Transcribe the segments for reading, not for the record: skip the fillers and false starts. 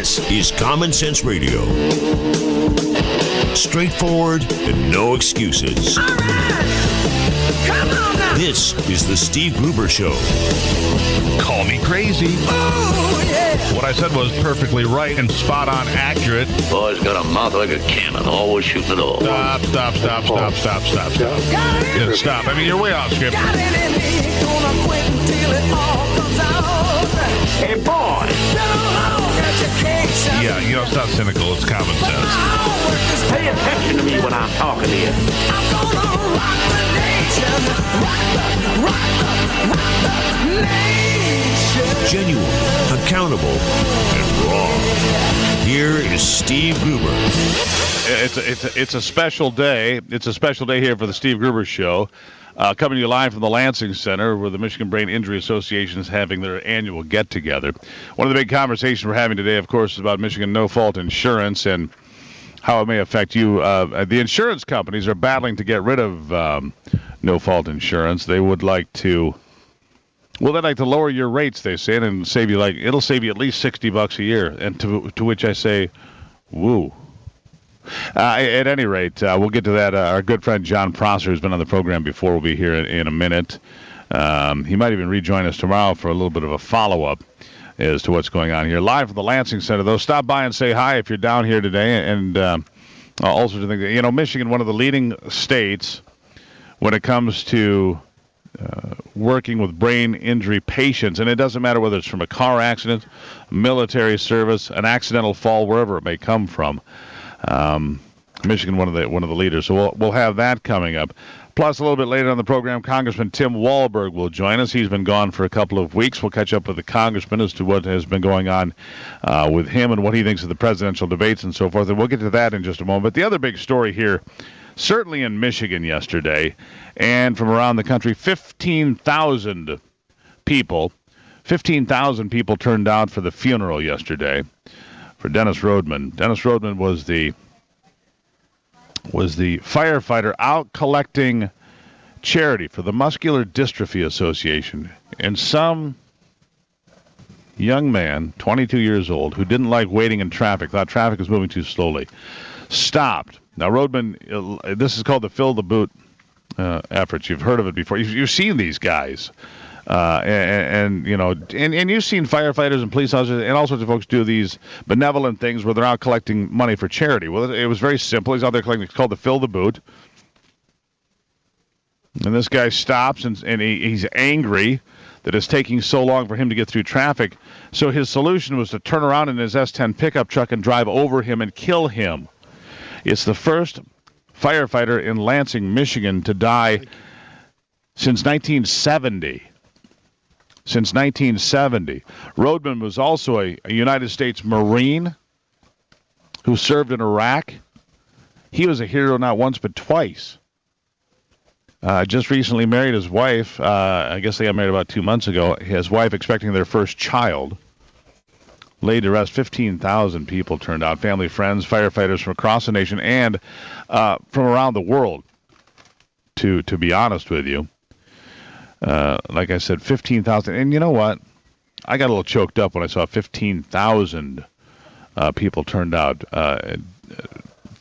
This is Common Sense Radio. Straightforward and no excuses. All right. Come on now. This is the Steve Gruber Show. Call me crazy. Oh, yeah. What I said was perfectly right and spot on accurate. Boy's got a mouth like a cannon, always shooting it all. Stop. Yeah, stop. I mean, you're way off script. Got it in me. Gonna quit until it all comes out. Hey, boy! Been a long education. Yeah, you know, it's not cynical. It's common sense. Pay attention to me when I'm talking to you. I'm gonna rock the nation. Rock the nation. Genuine, accountable, and raw. Here is Steve Gruber. It's a special day. It's a special day here for the Steve Gruber Show. Coming to you live from the Lansing Center, where the Michigan Brain Injury Association is having their annual get-together. One of the big conversations we're having today, of course, is about Michigan no-fault insurance and how it may affect you. The insurance companies are battling to get rid of no-fault insurance. They would like to, well, they'd like to lower your rates, they say, and save you it'll save you at least $60 a year. And to which I say, woo. At any rate, we'll get to that. Our good friend John Prosser, who's been on the program before, will be here in a minute. He might even rejoin us tomorrow for a little bit of a follow-up as to what's going on here. Live from the Lansing Center, though. Stop by and say hi if you're down here today. And all sorts of things. You know, Michigan, one of the leading states when it comes to working with brain injury patients. And it doesn't matter whether it's from a car accident, military service, an accidental fall, wherever it may come from. Michigan, one of the leaders. So we'll have that coming up. Plus, a little bit later on the program, Congressman Tim Walberg will join us. He's been gone for a couple of weeks. We'll catch up with the congressman as to what has been going on with him and what he thinks of the presidential debates and so forth. And we'll get to that in just a moment. But the other big story here, certainly in Michigan yesterday, and from around the country, 15,000 people turned out for the funeral yesterday for Dennis Rodman. Dennis Rodman was the firefighter out collecting charity for the Muscular Dystrophy Association. And some young man, 22 years old, who didn't like waiting in traffic, thought traffic was moving too slowly, stopped. Now, Rodman, this is called the Fill the Boot efforts. You've heard of it before. You've seen these guys. And you've seen firefighters and police officers and all sorts of folks do these benevolent things where they're out collecting money for charity. Well, it was very simple. He's out there collecting. It's called the Fill the Boot. And this guy stops, and he's angry that it's taking so long for him to get through traffic. So his solution was to turn around in his S10 pickup truck and drive over him and kill him. It's the first firefighter in Lansing, Michigan, to die since 1970. Since 1970. Rodman was also a United States Marine who served in Iraq. He was a hero not once but twice. Just recently married his wife. I guess they got married about 2 months ago. His wife expecting their first child. Laid to rest. 15,000 people turned out. Family, friends, firefighters from across the nation and from around the world, to be honest with you. Like I said, 15,000. And you know what? I got a little choked up when I saw 15,000 people turned out.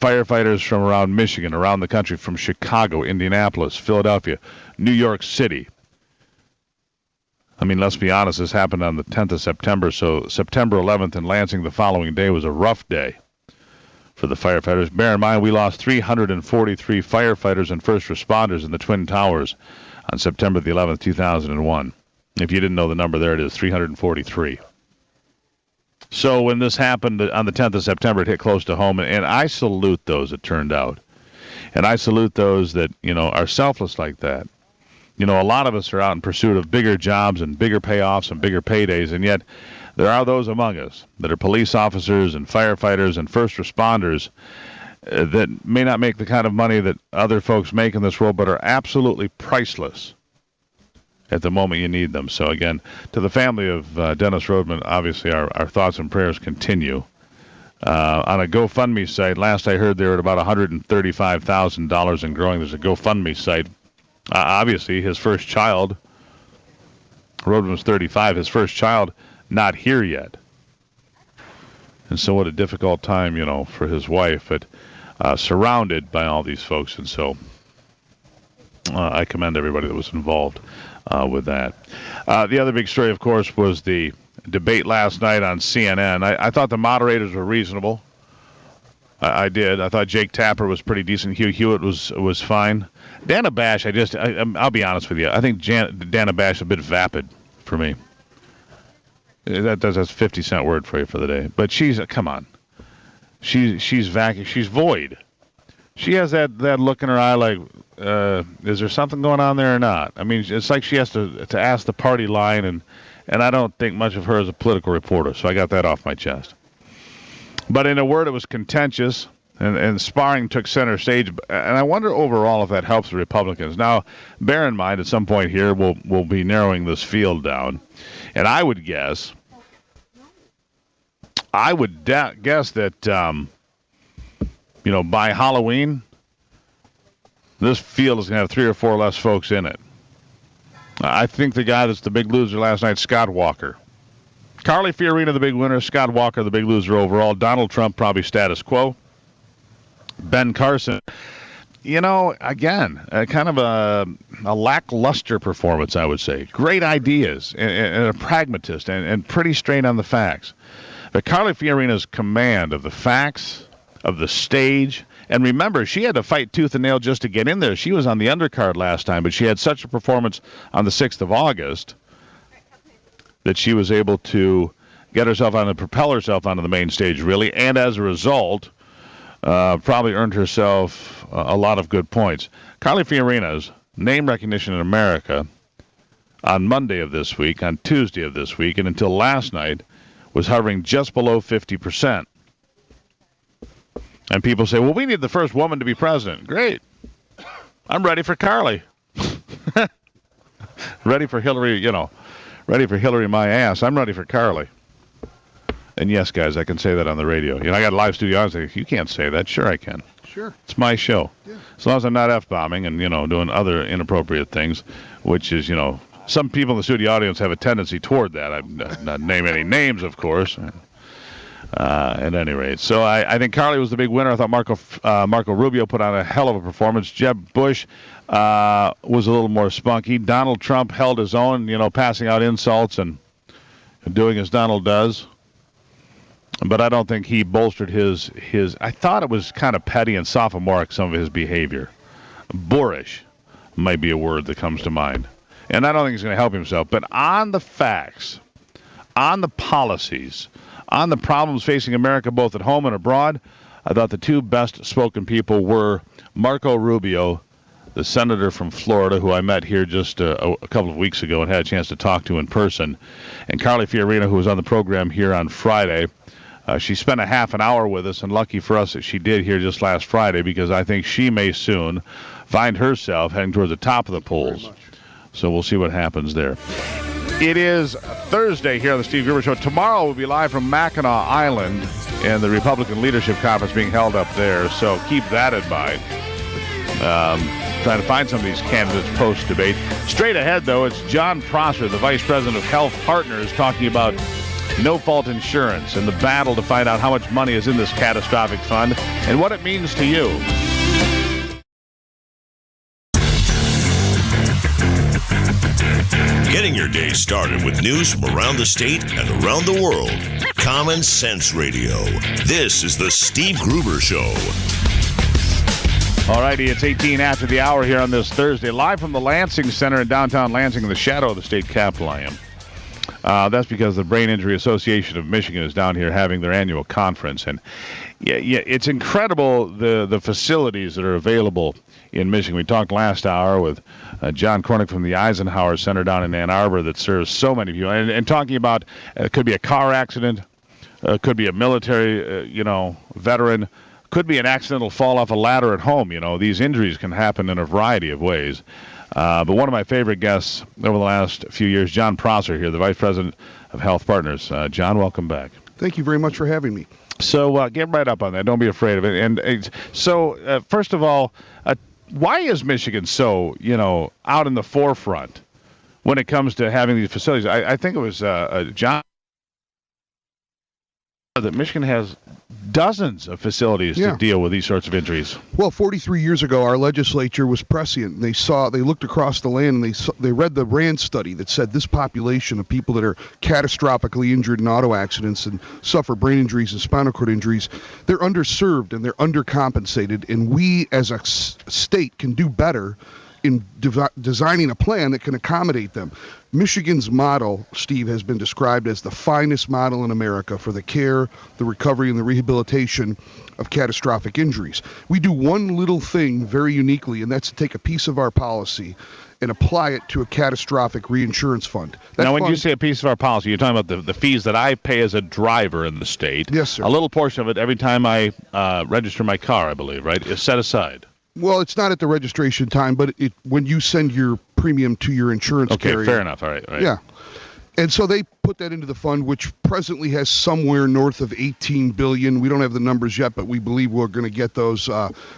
Firefighters from around Michigan, around the country, from Chicago, Indianapolis, Philadelphia, New York City. I mean, let's be honest, this happened on the 10th of September, so September 11th in Lansing the following day was a rough day for the firefighters. Bear in mind, we lost 343 firefighters and first responders in the Twin Towers on September the 11th, 2001. If you didn't know the number, there it is, 343. So when this happened on the 10th of September, it hit close to home, and I salute those, it turned out. And I salute those that, are selfless like that. A lot of us are out in pursuit of bigger jobs and bigger payoffs and bigger paydays, and yet there are those among us that are police officers and firefighters and first responders that may not make the kind of money that other folks make in this world, but are absolutely priceless at the moment you need them. So again, to the family of Dennis Rodman, obviously our thoughts and prayers continue. On a GoFundMe site, last I heard, they were at about $135,000 and growing. There's a GoFundMe site. Obviously, his first child, Rodman was 35, his first child, not here yet. And so what a difficult time, for his wife, but surrounded by all these folks. And so I commend everybody that was involved with that. The other big story, of course, was the debate last night on CNN. I thought the moderators were reasonable. I did. I thought Jake Tapper was pretty decent. Hugh Hewitt was fine. Dana Bash, I'll be honest with you. I think Dana Bash is a bit vapid for me. That's a 50-cent word for you for the day. But come on. She's vacuum. She's void. She has that look in her eye like, is there something going on there or not? I mean, it's like she has to ask the party line, and I don't think much of her as a political reporter, so I got that off my chest. But in a word, it was contentious, and sparring took center stage. And I wonder overall if that helps the Republicans. Now, bear in mind, at some point here, we'll be narrowing this field down. And I would guess that, by Halloween, this field is going to have 3 or 4 less folks in it. I think the guy that's the big loser last night, Scott Walker. Carly Fiorina, the big winner. Scott Walker, the big loser overall. Donald Trump, probably status quo. Ben Carson, again, kind of a lackluster performance, I would say. Great ideas and a pragmatist and pretty straight on the facts. But Carly Fiorina's command of the facts, of the stage, and remember, she had to fight tooth and nail just to get in there. She was on the undercard last time, but she had such a performance on the 6th of August that she was able to propel herself onto the main stage, really, and as a result, probably earned herself a lot of good points. Carly Fiorina's name recognition in America on Monday of this week, on Tuesday of this week, and until last night was hovering just below 50%. And people say, well, we need the first woman to be president. Great. I'm ready for Carly. Ready for Hillary, ready for Hillary my ass. I'm ready for Carly. And yes, guys, I can say that on the radio. I got a live studio audience. You can't say that. Sure I can. Sure. It's my show. Yeah. As long as I'm not F-bombing and, doing other inappropriate things, which is, some people in the studio audience have a tendency toward that. I'm not name any names, of course. At any rate. So I think Carly was the big winner. I thought Marco Rubio put on a hell of a performance. Jeb Bush was a little more spunky. Donald Trump held his own, passing out insults and doing as Donald does. But I don't think he bolstered his. I thought it was kind of petty and sophomoric, some of his behavior. Boorish might be a word that comes to mind. And I don't think he's going to help himself. But on the facts, on the policies, on the problems facing America both at home and abroad, I thought the two best spoken people were Marco Rubio, the senator from Florida, who I met here just a couple of weeks ago and had a chance to talk to in person, and Carly Fiorina, who was on the program here on Friday. She spent a half an hour with us, and lucky for us that she did here just last Friday, because I think she may soon find herself heading towards the top of the polls. So we'll see what happens there. It is Thursday here on the Steve Gruber Show. Tomorrow we'll be live from Mackinac Island and the Republican Leadership Conference being held up there, so keep that in mind. Trying to find some of these candidates post-debate. Straight ahead, though, it's John Prosser, the Vice President of Health Partners, talking about no-fault insurance and the battle to find out how much money is in this catastrophic fund and what it means to you. Getting your day started with news from around the state and around the world. Common Sense Radio. This is the Steve Gruber Show. All righty, it's 18 after the hour here on this Thursday. Live from the Lansing Center in downtown Lansing, in the shadow of the state capitol I am. That's because the Brain Injury Association of Michigan is down here having their annual conference. And yeah, it's incredible the facilities that are available in Michigan. We talked last hour with John Cornick from the Eisenhower Center down in Ann Arbor that serves so many people. And talking about it could be a car accident, could be a military, veteran, could be an accidental fall off a ladder at home. These injuries can happen in a variety of ways. But one of my favorite guests over the last few years, John Prosser here, the Vice President of Health Partners. John, welcome back. Thank you very much for having me. So get right up on that. Don't be afraid of it. And so first of all, why is Michigan so, out in the forefront when it comes to having these facilities? I think it was John that Michigan has dozens of facilities to deal with these sorts of injuries. Well, 43 years ago, our legislature was prescient. They looked across the land, and they read the RAND study that said this population of people that are catastrophically injured in auto accidents and suffer brain injuries and spinal cord injuries, they're underserved and they're undercompensated, and we as a state can do better in designing a plan that can accommodate them. Michigan's model, Steve, has been described as the finest model in America for the care, the recovery, and the rehabilitation of catastrophic injuries. We do one little thing very uniquely, and that's to take a piece of our policy and apply it to a catastrophic reinsurance fund. Now, when you say a piece of our policy, you're talking about the fees that I pay as a driver in the state. Yes, sir. A little portion of it every time I register my car, I believe, right, is set aside. Well, it's not at the registration time, but when you send your premium to your insurance carrier. Okay, fair enough. All right. Yeah. And so they put that into the fund, which presently has somewhere north of $18 billion. We don't have the numbers yet, but we believe we're going to get those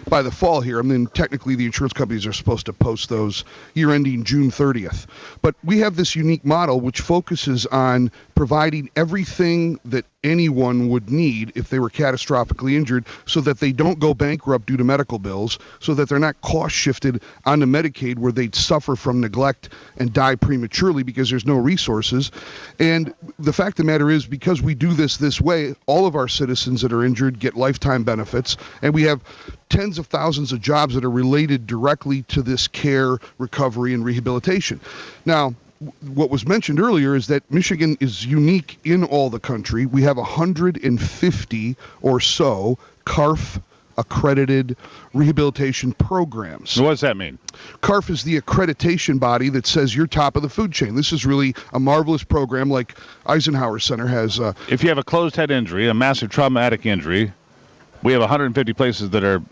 by the fall here. I mean, technically, the insurance companies are supposed to post those year ending June 30th. But we have this unique model which focuses on providing everything that anyone would need if they were catastrophically injured so that they don't go bankrupt due to medical bills, so that they're not cost shifted onto Medicaid where they'd suffer from neglect and die prematurely because there's no resources. And the fact of the matter is, because we do this way, all of our citizens that are injured get lifetime benefits, and we have tens of thousands of jobs that are related directly to this care, recovery, and rehabilitation. Now, what was mentioned earlier is that Michigan is unique in all the country. We have 150 or so CARF accredited rehabilitation programs. So what does that mean? CARF is the accreditation body that says you're top of the food chain. This is really a marvelous program like Eisenhower Center has. If you have a closed head injury, a massive traumatic injury, we have 150 places that are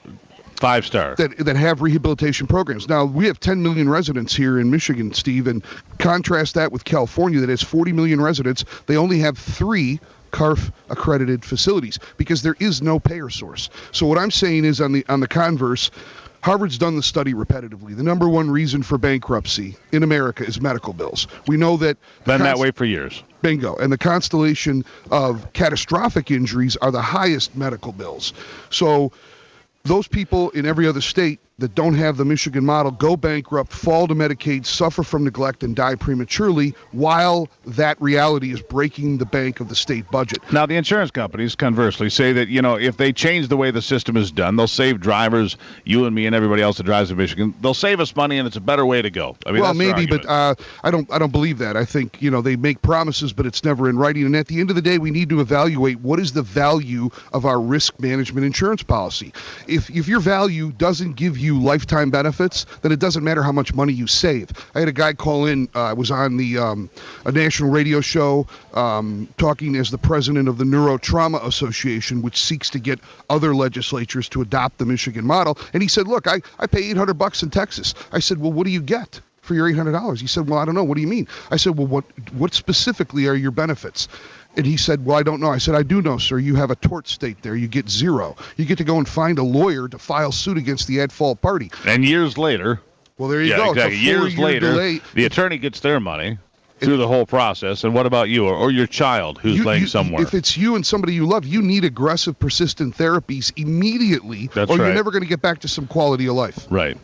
5-star. That have rehabilitation programs. Now, we have 10 million residents here in Michigan, Steve, and contrast that with California that has 40 million residents. They only have 3 CARF accredited facilities because there is no payer source. So what I'm saying is on the converse, Harvard's done the study repetitively. The number one reason for bankruptcy in America is medical bills. We know that been that way for years. Bingo. And the constellation of catastrophic injuries are the highest medical bills. So those people in every other state that don't have the Michigan model go bankrupt, fall to Medicaid, suffer from neglect, and die prematurely while that reality is breaking the bank of the state budget. Now, the insurance companies, conversely, say that, if they change the way the system is done, they'll save drivers, you and me and everybody else that drives in Michigan. They'll save us money, and it's a better way to go. I mean, well, maybe, but I don't believe that. I think, they make promises, but it's never in writing. And at the end of the day, we need to evaluate what is the value of our risk management insurance policy. If your value doesn't give you lifetime benefits, then it doesn't matter how much money you save. I had a guy call in. I was on a national radio show talking as the president of the Neurotrauma Association, which seeks to get other legislatures to adopt the Michigan model. And he said, look, I pay $800 in Texas. I said, well, what do you get for your $800? He said, well, I don't know. What do you mean? I said, well, what specifically are your benefits? And he said, well, I don't know. I said, I do know, sir. You have a tort state there. You get 0. You get to go and find a lawyer to file suit against the at-fault party. And years later. Well, there you go. Exactly. Years later, delay. The attorney gets their money through the whole process. And what about you or your child who's laying somewhere? If it's you and somebody you love, you need aggressive, persistent therapies immediately. That's or right. You're never going to get back to some quality of life. Right.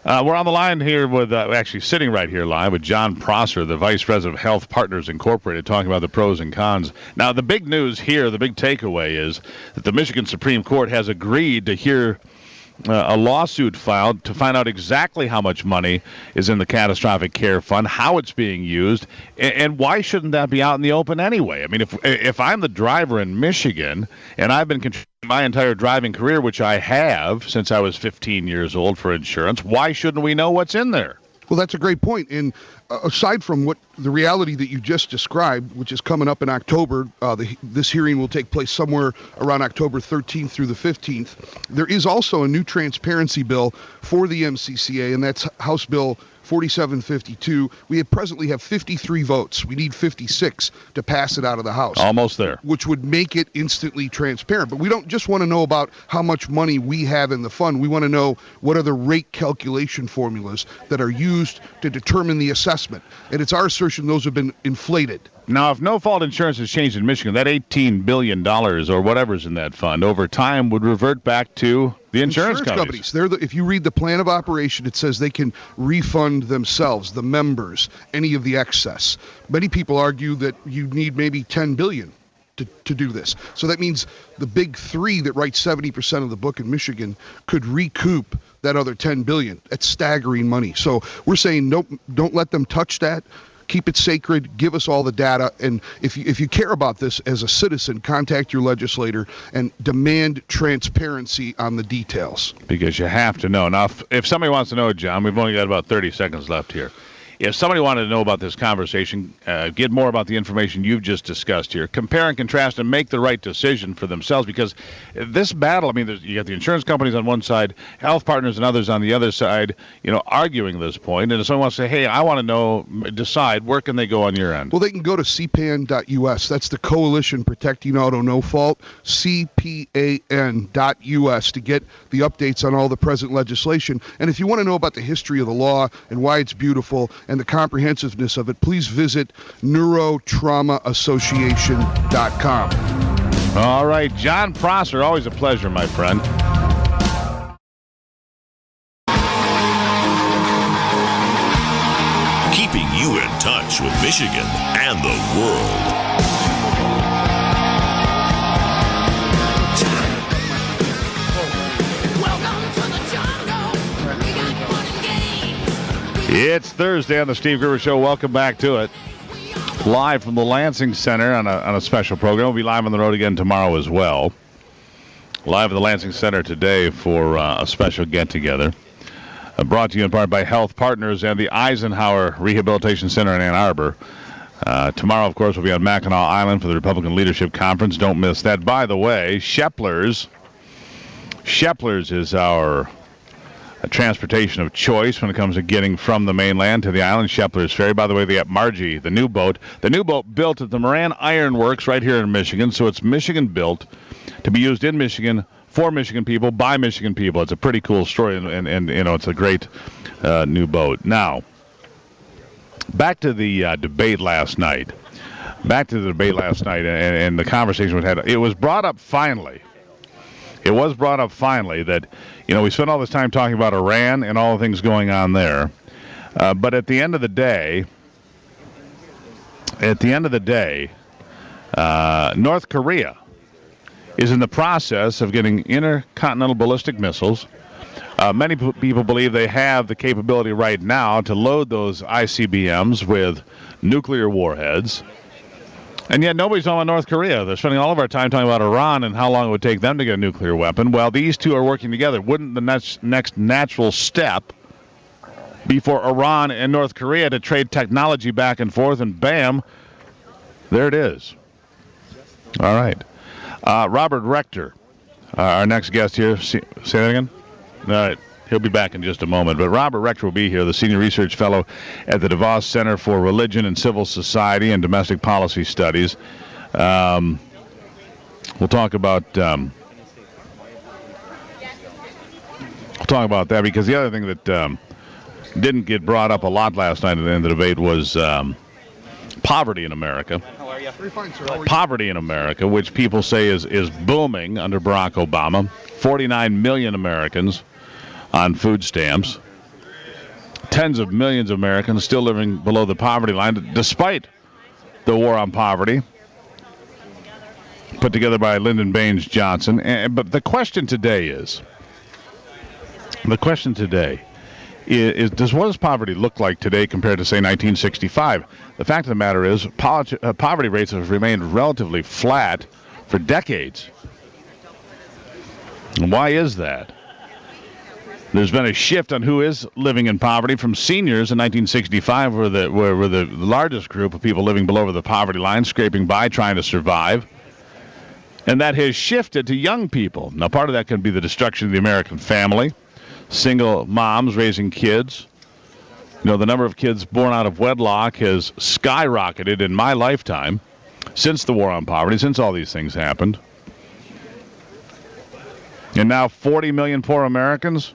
We're on the line here with, actually sitting right here live with John Prosser, the Vice President of Health Partners Incorporated, talking about the pros and cons. Now, the big news here, the big takeaway is that the Michigan Supreme Court has agreed to hear a lawsuit filed to find out exactly how much money is in the catastrophic care fund, how it's being used, and why shouldn't that be out in the open anyway? I mean, if I'm the driver in Michigan and I've been contributing my entire driving career, which I have since I was 15 years old for insurance, why shouldn't we know what's in there? Well, that's a great point. And aside from what the reality that you just described, which is coming up in October, this hearing will take place somewhere around October 13th through the 15th. There is also a new transparency bill for the MCCA, and that's House Bill 4752. We presently have 53 votes. We need 56 to pass it out of the House. Almost there. Which would make it instantly transparent. But we don't just want to know about how much money we have in the fund. We want to know what are the rate calculation formulas that are used to determine the assessment. And it's our assertion assertion those have been inflated. Now, if no-fault insurance has changed in Michigan, that $18 billion or whatever's in that fund over time would revert back to the insurance companies. If you read the plan of operation, it says they can refund themselves, the members, any of the excess. Many people argue that you need maybe $10 billion to do this. So that means the big three that write 70% of the book in Michigan could recoup that other $10 billion. That's staggering money. So we're saying, nope, don't let them touch that. Keep it sacred. Give us all the data. And if you care about this as a citizen, contact your legislator and demand transparency on the details. Because you have to know. Now, if somebody wants to know, John, we've only got about 30 seconds left here. If somebody wanted to know about this conversation, get more about the information you've just discussed here, compare and contrast and make the right decision for themselves, because this battle, I mean, you got the insurance companies on one side, health partners and others on the other side, arguing this point. And if someone wants to say, hey, I want to know, decide, where can they go on your end? Well, they can go to cpan.us. That's the Coalition Protecting Auto No Fault, cpan.us, to get the updates on all the present legislation. And if you want to know about the history of the law and why it's beautiful and the comprehensiveness of it, please visit neurotraumaassociation.com. All right, John Prosser, always a pleasure, my friend. Keeping you in touch with Michigan and the world. It's Thursday on the Steve Gruber Show. Welcome back to it. Live from the Lansing Center on a special program. We'll be live on the road again tomorrow as well. Live at the Lansing Center today for a special get-together. Brought to you in part by Health Partners and the Eisenhower Rehabilitation Center in Ann Arbor. Tomorrow, of course, we'll be on Mackinac Island for the Republican Leadership Conference. Don't miss that. By the way, Shepler's is our transportation of choice when it comes to getting from the mainland to the island. Shepler's Ferry. By the way, they got Margie, the new boat. The new boat built at the Moran Iron Works right here in Michigan. So it's Michigan built to be used in Michigan for Michigan people by Michigan people. It's a pretty cool story, and it's a great new boat. Now, back to the debate last night. And the conversation we had. It was brought up finally. That, we spent all this time talking about Iran and all the things going on there. But at the end of the day, North Korea is in the process of getting intercontinental ballistic missiles. Many people believe they have the capability right now to load those ICBMs with nuclear warheads. And yet nobody's talking about North Korea. They're spending all of our time talking about Iran and how long it would take them to get a nuclear weapon. Well, these two are working together. Wouldn't the next natural step be for Iran and North Korea to trade technology back and forth, and bam, there it is. All right. Robert Rector, our next guest here. Say that again? All right. He'll be back in just a moment. But Robert Rector will be here, the Senior Research Fellow at the DeVos Center for Religion and Civil Society and Domestic Policy Studies. We'll talk about that, because the other thing that didn't get brought up a lot last night in the debate was poverty in America. How are you? Very fine, sir. How are you? Poverty in America, which people say is booming under Barack Obama. 49 million Americans on food stamps. Tens of millions of Americans still living below the poverty line, despite the war on poverty, put together by Lyndon Baines Johnson. But the question today is, does what does poverty look like today compared to, say, 1965? The fact of the matter is, poverty rates have remained relatively flat for decades. And why is that? There's been a shift on who is living in poverty from seniors in 1965, were the largest group of people living below the poverty line, scraping by, trying to survive. And that has shifted to young people. Now, part of that can be the destruction of the American family, single moms raising kids. The number of kids born out of wedlock has skyrocketed in my lifetime since the war on poverty, since all these things happened. And now 40 million poor Americans.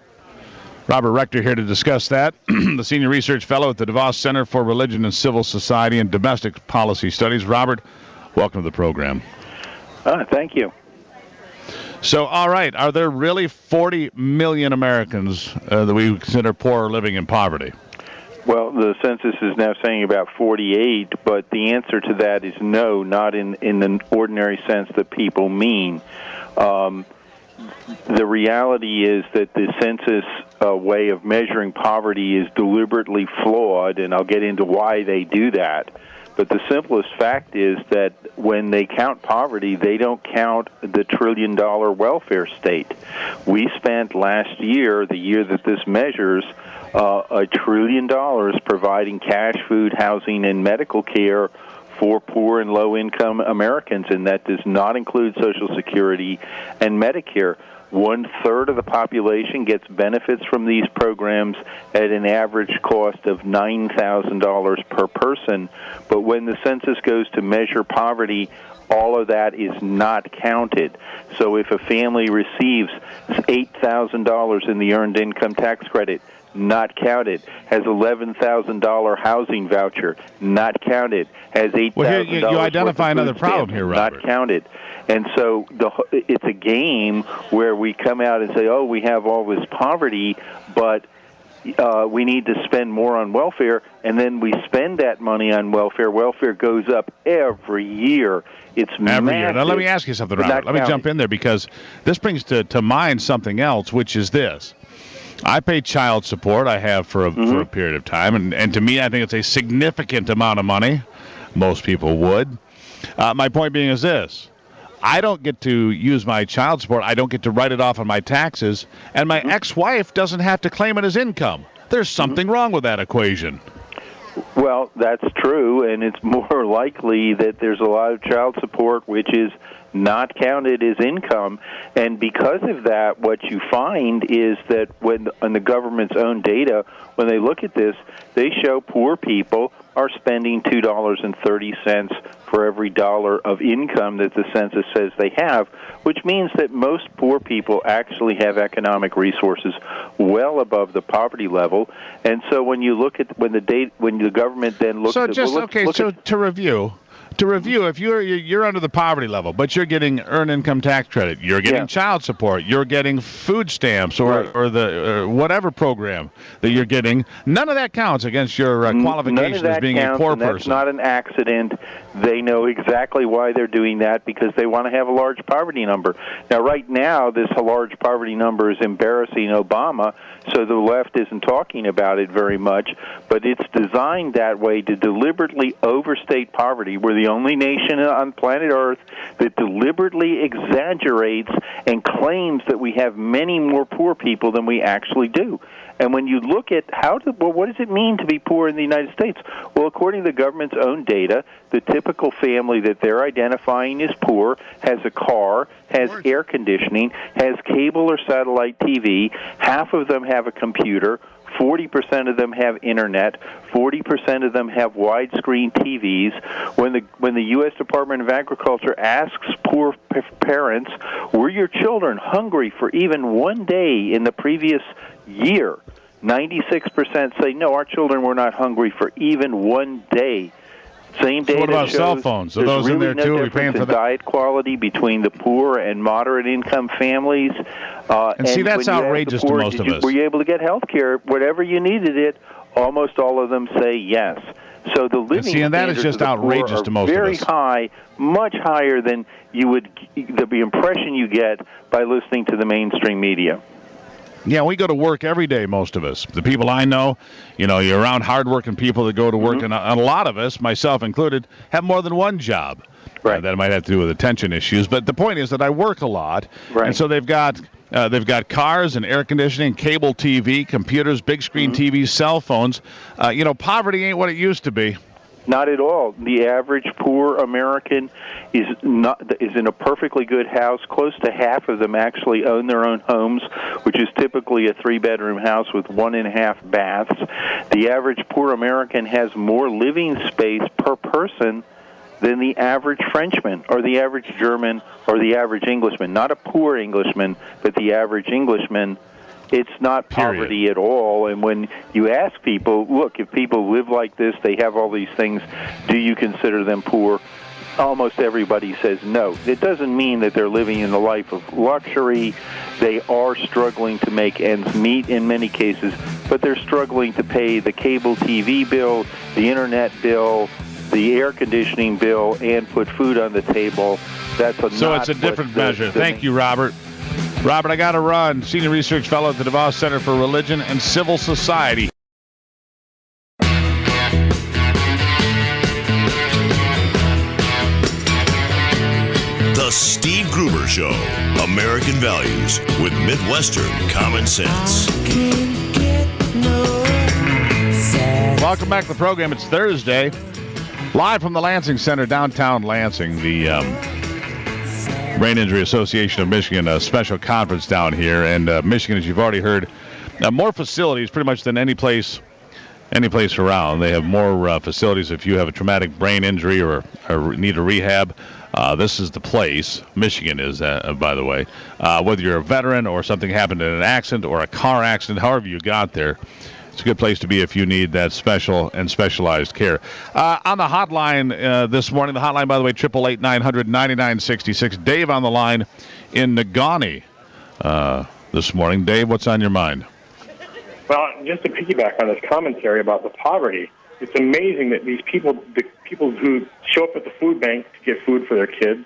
Robert Rector here to discuss that, the Senior Research Fellow at the DeVos Center for Religion and Civil Society and Domestic Policy Studies. Robert, welcome to the program. Thank you. So, all right, are there really 40 million Americans that we consider poor or living in poverty? Well, the census is now saying about 48, but the answer to that is no, not in the ordinary sense that people mean. The reality is that the census way of measuring poverty is deliberately flawed, and I'll get into why they do that. But the simplest fact is that when they count poverty, they don't count the trillion-dollar welfare state. We spent last year, the year that this measures, $1 trillion providing cash, food, housing, and medical care for poor and low-income Americans, and that does not include Social Security and Medicare. 1/3 of the population gets benefits from these programs at an average cost of $9,000 per person. But when the census goes to measure poverty, all of that is not counted. So if a family receives $8,000 in the Earned Income Tax Credit, not counted. Has $11,000 housing voucher, not counted. Has $8,000. Well, here you identify another problem here, Robert. Not counted. And so it's a game where we come out and say, oh, we have all this poverty, but we need to spend more on welfare, and then we spend that money on welfare. Welfare goes up every year. It's every year. Now, let me ask you something, Robert. Let me jump in there, because this brings to mind something else, which is this. I pay child support. I have for a period of time, and to me, I think it's a significant amount of money. Most people would. My point being is this. I don't get to use my child support. I don't get to write it off on my taxes, and my ex-wife doesn't have to claim it as income. There's something wrong with that equation. Well, that's true, and it's more likely that there's a lot of child support which is not counted as income, and because of that, what you find is that when on the government's own data, when they look at this, they show poor people are spending $2.30 for every dollar of income that the census says they have, which means that most poor people actually have economic resources well above the poverty level. And so when you look at when the government then looks at to review, if you're under the poverty level, but you're getting earned income tax credit, you're getting child support, you're getting food stamps or the whatever program that you're getting, none of that counts against your qualification as being a poor person. That's not an accident. They know exactly why they're doing that, because they want to have a large poverty number. Now, right now, this large poverty number is embarrassing Obama, so the left isn't talking about it very much, but it's designed that way to deliberately overstate poverty. We're the only nation on planet Earth that deliberately exaggerates and claims that we have many more poor people than we actually do. And when you look at what does it mean to be poor in the United States? Well, according to the government's own data, the typical family that they're identifying as poor has a car, has air conditioning, has cable or satellite TV. Half of them have a computer. 40% of them have internet. 40% of them have widescreen TVs. When the U.S. Department of Agriculture asks poor parents, were your children hungry for even one day in the previous year? 96% say, no, our children were not hungry for even one day. Same data what about shows cell phones? Are those really in there too? No Are we paying for difference in that? diet quality between the poor and moderate income families. And see, that's outrageous to most of us. Were you able to get health care? Whatever you needed it, almost all of them say yes. So the living and that is standards just of the outrageous poor to most are of very us. high, much higher than the impression you get by listening to the mainstream media. Yeah, we go to work every day, most of us. The people I know, you're around hardworking people that go to work, and a lot of us, myself included, have more than one job. Right. That might have to do with attention issues, but the point is that I work a lot, right. And so they've got cars and air conditioning, cable TV, computers, big screen TVs, cell phones. Poverty ain't what it used to be. Not at all. The average poor American is in a perfectly good house. Close to half of them actually own their own homes, which is typically a 3-bedroom house with 1.5 baths. The average poor American has more living space per person than the average Frenchman or the average German or the average Englishman. Not a poor Englishman, but the average Englishman It's not poverty at all. And when you ask people, look, if people live like this, they have all these things, do you consider them poor? Almost everybody says no. It doesn't mean that they're living in the life of luxury. They are struggling to make ends meet in many cases, but they're struggling to pay the cable TV bill, the internet bill, the air conditioning bill, and put food on the table. So it's a different measure. Thank you, Robert. Robert, I got to run. Senior Research Fellow at the DeVos Center for Religion and Civil Society. The Steve Gruber Show. American values with Midwestern common sense. Welcome back to the program. It's Thursday. Live from the Lansing Center, downtown Lansing, the Brain Injury Association of Michigan, a special conference down here. And Michigan, as you've already heard, more facilities pretty much than any place around. They have more facilities if you have a traumatic brain injury or need a rehab. This is the place. Michigan is, by the way. Whether you're a veteran or something happened in an accident or a car accident, however you got there, it's a good place to be if you need that special and specialized care. On the hotline this morning, the hotline, by the way, 888-900-9966. Dave on the line in Negaunee this morning. Dave, what's on your mind? Well, just to piggyback on this commentary about the poverty, it's amazing that the people who show up at the food bank to get food for their kids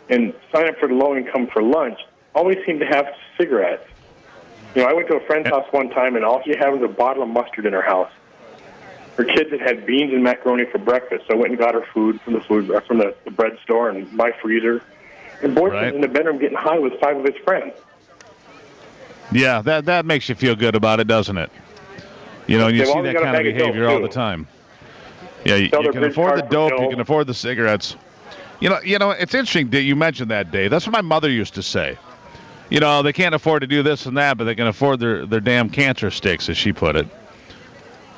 and sign up for the low income for lunch always seem to have cigarettes. You know, I went to a friend's house one time, and all she had was a bottle of mustard in her house. Her kids had beans and macaroni for breakfast, so I went and got her food from the bread store and my freezer. And boy was in the bedroom getting high with 5 of his friends. Yeah, that makes you feel good about it, doesn't it? You know, and you see that kind of behavior all the time. Yeah, you can afford the dope, you can afford the cigarettes. You know, it's interesting that you mentioned that, Dave. That's what my mother used to say. You know, they can't afford to do this and that, but they can afford their damn cancer sticks, as she put it.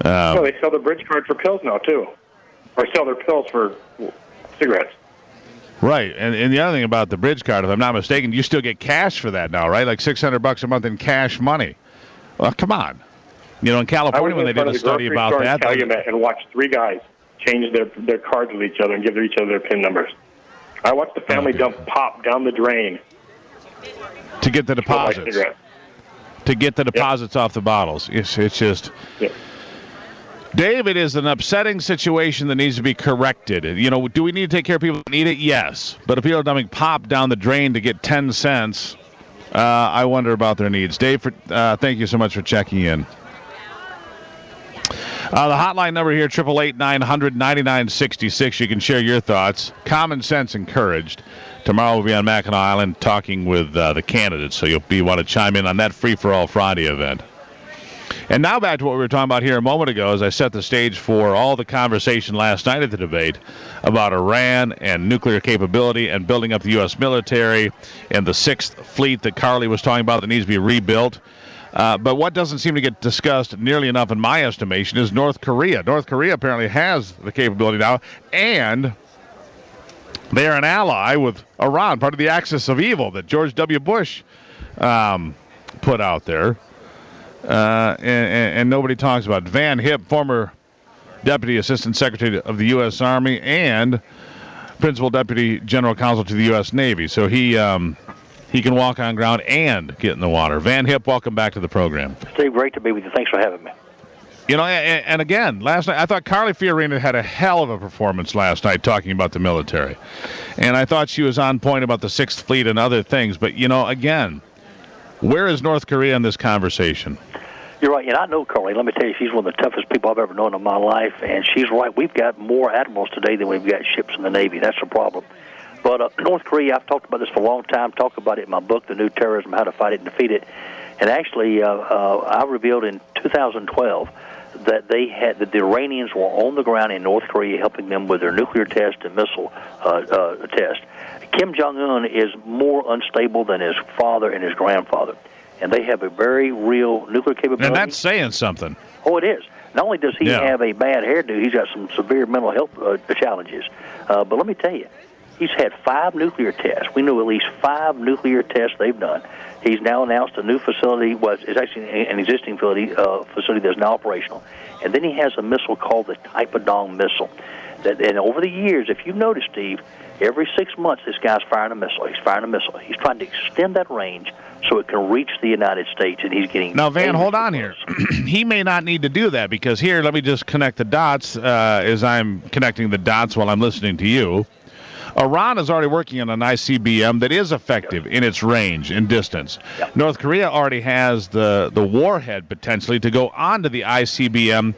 Well, they sell their bridge card for pills now, too. Or sell their pills for cigarettes. Right, and the other thing about the bridge card, if I'm not mistaken, you still get cash for that now, right? Like $600 a month in cash money. Well, come on. You know, in California, when they did a study about that, and watched 3 guys change their cards with each other and give each other their PIN numbers. I watched the family dump pop down the drain to get the deposits. To get the deposits off the bottles. It's just. Yeah. Dave, it is an upsetting situation that needs to be corrected. You know, do we need to take care of people that need it? Yes. But if people are dumping pop down the drain to get 10 cents, I wonder about their needs. Dave, thank you so much for checking in. The hotline number here, 888-900-9966. You can share your thoughts. Common sense encouraged. Tomorrow we'll be on Mackinac Island talking with the candidates, so you'll want to chime in on that Free-for-All Friday event. And now back to what we were talking about here a moment ago as I set the stage for all the conversation last night at the debate about Iran and nuclear capability and building up the U.S. military and the 6th Fleet that Carly was talking about that needs to be rebuilt. But what doesn't seem to get discussed nearly enough, in my estimation, is North Korea. North Korea apparently has the capability now, and they are an ally with Iran, part of the axis of evil that George W. Bush put out there. And nobody talks about it. Van Hipp, former Deputy Assistant Secretary of the U.S. Army and Principal Deputy General Counsel to the U.S. Navy. So he can walk on ground and get in the water. Van Hipp, welcome back to the program. Steve, great to be with you. Thanks for having me. You know, and again, last night, I thought Carly Fiorina had a hell of a performance last night talking about the military. And I thought she was on point about the 6th Fleet and other things. But, you know, again, where is North Korea in this conversation? You're right, and I know Carly. Let me tell you, she's one of the toughest people I've ever known in my life, and she's right. We've got more admirals today than we've got ships in the Navy. That's the problem. But North Korea, I've talked about this for a long time, talked about it in my book, The New Terrorism, How to Fight It and Defeat It. And actually, I revealed in 2012 that that the Iranians were on the ground in North Korea helping them with their nuclear test and missile test. Kim Jong-un is more unstable than his father and his grandfather. And they have a very real nuclear capability. And that's saying something. Oh, it is. Not only does he have a bad hairdo, he's got some severe mental health challenges. But let me tell you, He's had 5 nuclear tests. We know at least 5 nuclear tests they've done. He's now announced a new facility. It's actually an existing facility that's now operational. And then he has a missile called the Type-A-Dong missile. And over the years, if you've noticed, Steve, every 6 months this guy's firing a missile. He's firing a missile. He's trying to extend that range so it can reach the United States, and he's getting... Now, Van, hold on here. He may not need to do that, because here, let me just connect the dots as I'm connecting the dots while I'm listening to you. Iran is already working on an ICBM that is effective in its range and distance. Yep. North Korea already has the warhead potentially to go onto the ICBM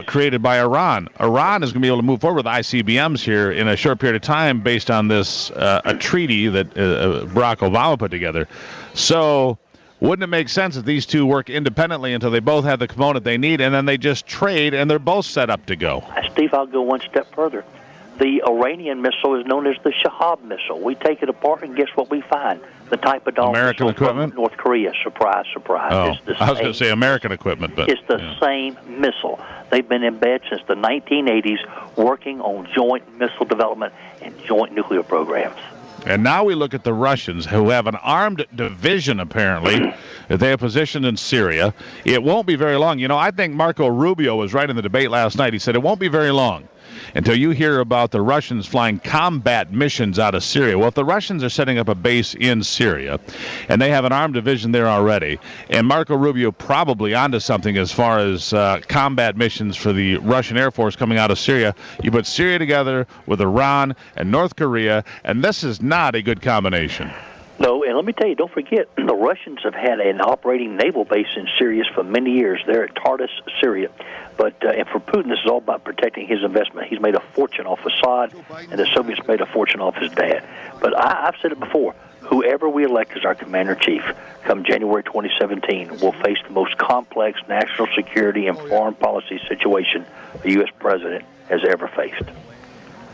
created by Iran. Iran is going to be able to move forward with ICBMs here in a short period of time based on this a treaty that Barack Obama put together. So wouldn't it make sense if these two work independently until they both have the component they need, and then they just trade and they're both set up to go? Steve, I'll go one step further. The Iranian missile is known as the Shahab missile. We take it apart, and guess what we find? The Type-A-Dong American missile equipment? from North Korea. Surprise, surprise. Oh, It's the I was same- going to say American equipment, but It's the same missile. They've been in bed since the 1980s working on joint missile development and joint nuclear programs. And now we look at the Russians, who have an armed division, apparently, that they have positioned in Syria. It won't be very long. You know, I think Marco Rubio was right in the debate last night. He said it won't be very long until you hear about the Russians flying combat missions out of Syria. Well, if the Russians are setting up a base in Syria, and they have an armed division there already, and Marco Rubio probably onto something as far as combat missions for the Russian Air Force coming out of Syria, you put Syria together with Iran and North Korea, and this is not a good combination. No, and let me tell you, don't forget, the Russians have had an operating naval base in Syria for many years. They're at Tartus, Syria. But and for Putin, this is all about protecting his investment. He's made a fortune off Assad, and the Soviets made a fortune off his dad. But I've said it before, whoever we elect as our commander-in-chief come January 2017 will face the most complex national security and foreign policy situation a U.S. president has ever faced.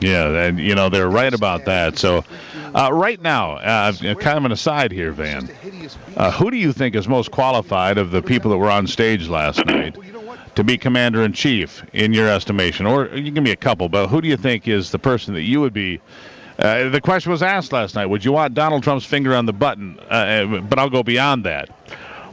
Yeah, and, you know, they're right about that. So right now, kind of an aside here, Van, who do you think is most qualified of the people that were on stage last night to be commander-in-chief in your estimation? Or you can give me a couple, but who do you think is the person that you would be? The question was asked last night, would you want Donald Trump's finger on the button? But I'll go beyond that.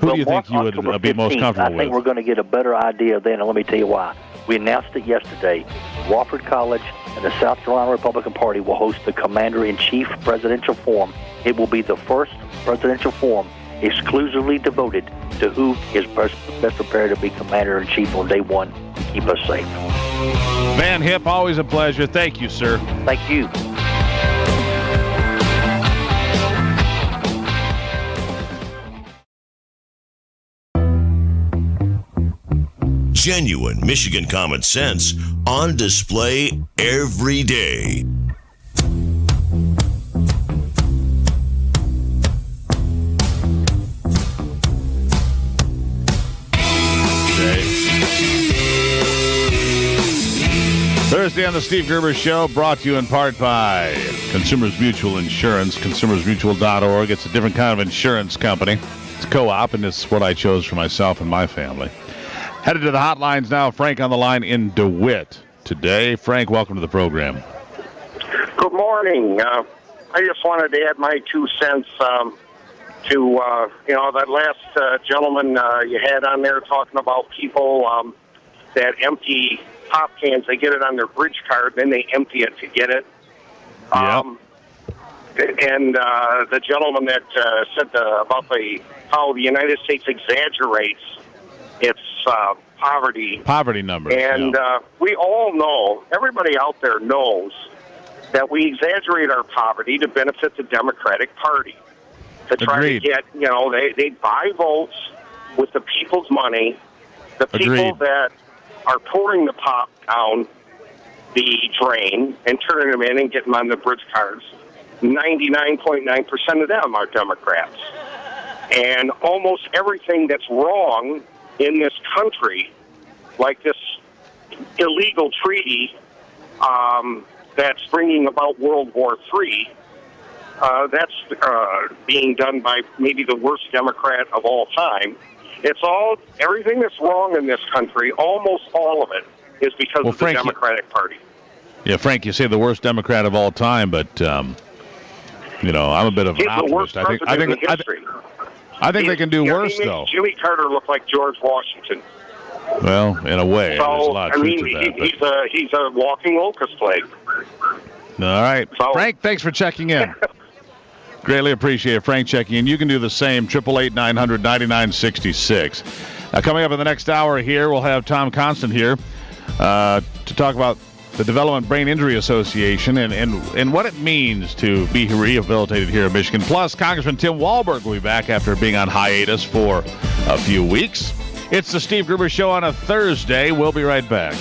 Who do you think you would be most comfortable with? I think we're going to get a better idea then, and let me tell you why. We announced it yesterday. Wofford College and the South Carolina Republican Party will host the Commander-in-Chief Presidential Forum. It will be the first presidential forum exclusively devoted to who is best prepared to be Commander-in-Chief on day one to keep us safe. Van Hipp, always a pleasure. Thank you, sir. Thank you. Genuine Michigan common sense on display every day. Thursday on the Steve Gruber Show, brought to you in part by Consumers Mutual Insurance, consumersmutual.org. It's a different kind of insurance company. It's co-op, and it's what I chose for myself and my family. Headed to the hotlines now. Frank on the line in DeWitt today. Frank, welcome to the program. Good morning. I just wanted to add my 2 cents to that last gentleman you had on there talking about people that empty pop cans. They get it on their bridge card, then they empty it to get it. And the gentleman that said about how the United States exaggerates its poverty numbers. And we all know, everybody out there knows, that we exaggerate our poverty to benefit the Democratic Party. To try Agreed. to get, they buy votes with the people's money. The people Agreed. that are pouring the pop down the drain and turning them in and getting them on the bridge cards, 99.9% of them are Democrats. And almost everything that's wrong in this country, like this illegal treaty that's bringing about World War III, that's being done by maybe the worst Democrat of all time. Everything that's wrong in this country, almost all of it, is because of Frank, the Democratic Party. Yeah, Frank, you say the worst Democrat of all time, but I'm a bit of an optimist. I think they can do worse, though. Jimmy Carter looked like George Washington. Well, in a way, there's a lot of truth to that. He's a walking locust plague. All right, Frank, thanks for checking in. Greatly appreciate it, Frank, checking in. You can do the same, 888-900-9966. Coming up in the next hour here, we'll have Tom Constant here to talk about the Development Brain Injury Association and what it means to be rehabilitated here in Michigan. Plus, Congressman Tim Walberg will be back after being on hiatus for a few weeks. It's the Steve Gruber Show on a Thursday. We'll be right back.